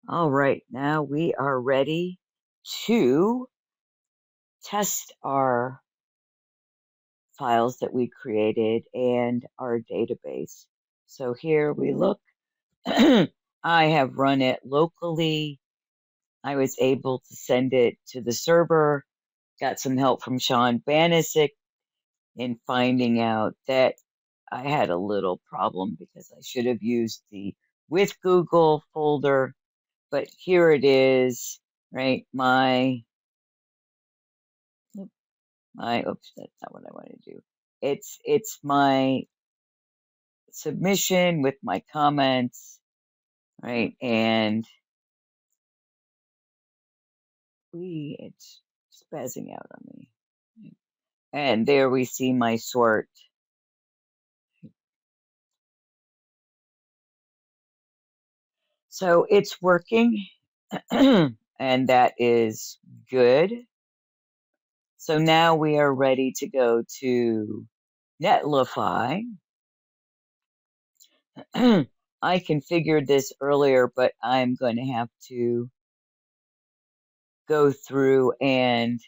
All right, now we are ready to test our files that we created and our database. So here we look. I have run it locally. I was able to send it to the server, got some help from Shawn in finding out that I had a little problem because I should have used the with Google folder, but here it is, right? Oops, that's not what I want to do. It's my submission with my comments, right? And it's spazzing out on me. And there we see my sort. So it's working, and that is good. So now we are ready to go to Netlify. I configured this earlier, but I'm going to have to go through and,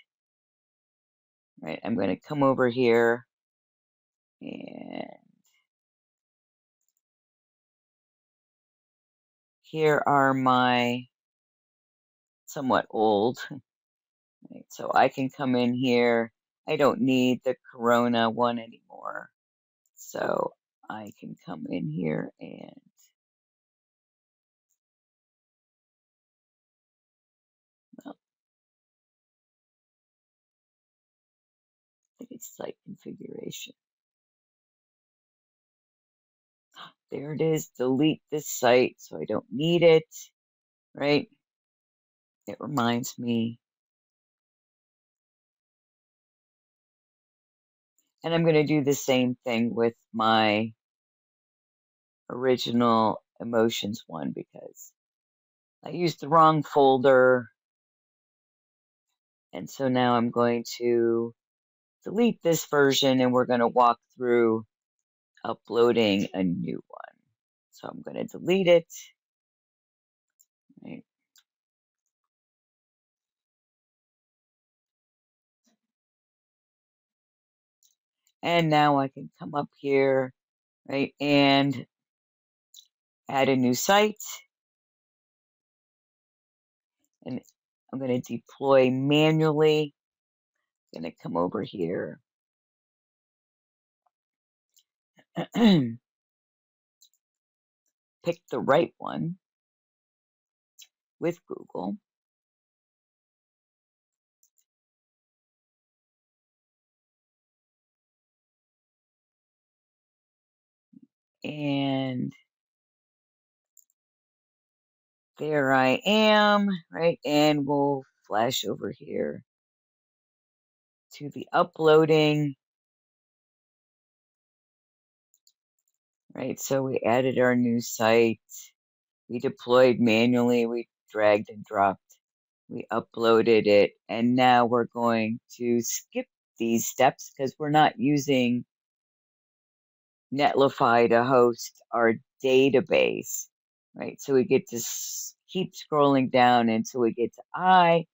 right, I'm going to come over here and here are my somewhat old, right, so I can come in here. I don't need the Corona one anymore. So I can come in here and well, I think it's site configuration. There it is. Delete this site so I don't need it, right? It reminds me. And I'm going to do the same thing with my original emotions one because I used the wrong folder. And so now I'm going to delete this version and we're going to walk through uploading a new one. So I'm going to delete it. Right? And now I can come up here, right, and add a new site. And I'm going to deploy manually. I'm going to come over here. Pick the right one with Google. And there I am, right? And we'll flash over here to the uploading, right? So we added our new site. We deployed manually. We dragged and dropped. We uploaded it. And now we're going to skip these steps because we're not using Netlify to host our database, right? So we get to keep scrolling down until we get to I,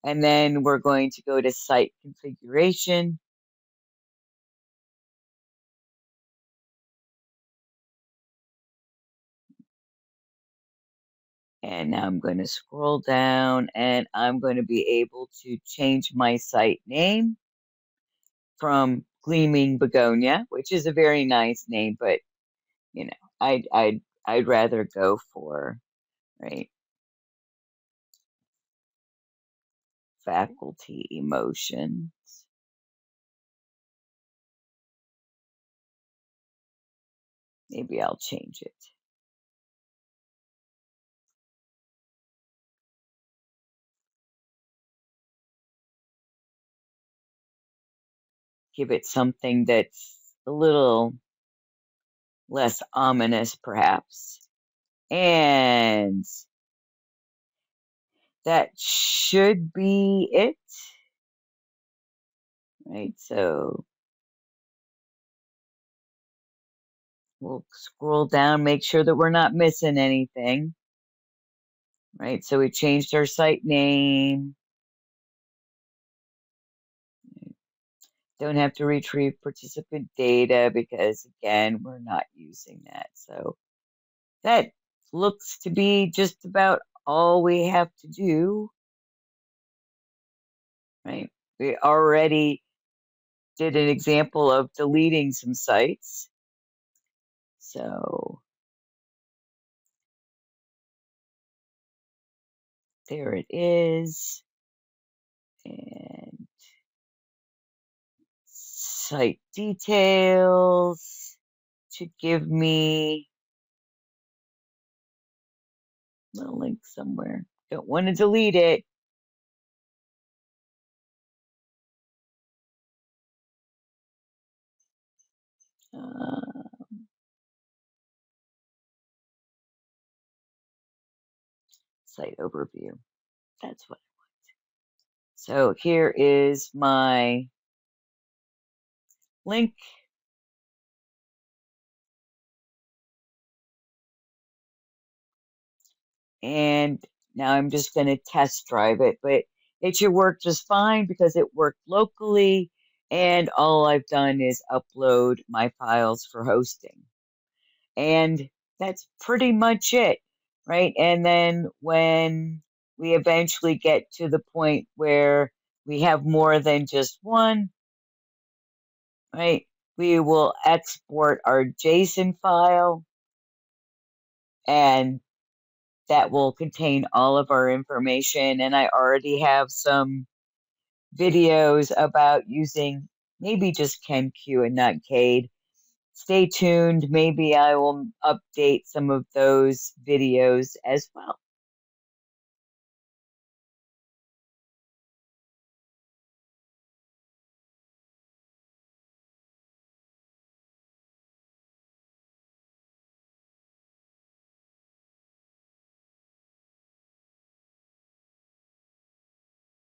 and then we're going to go to site configuration. And now I'm going to scroll down and I'm going to be able to change my site name from Gleaming Begonia, which is a very nice name, but you know, I'd rather go for, right, faculty emotion. Maybe I'll change it. Give it something that's a little less ominous, perhaps. And that should be it. Right, so we'll scroll down, make sure that we're not missing anything. right? So we changed our site name. Don't have to retrieve participant data because, again, we're not using that. So that looks to be just about all we have to do, right? We already did an example of deleting some sites. So there it is. And site details should give me a link somewhere. Don't want to delete it. Site overview. That's what I want. So here is my link. And now I'm just going to test drive it, but it should work just fine because it worked locally. And all I've done is upload my files for hosting. And that's pretty much it, right? And then when we eventually get to the point where we have more than just one, right, we will export our JSON file, and that will contain all of our information. And I already have some videos about using maybe just KenQ and not Cade. Stay tuned. Maybe I will update some of those videos as well.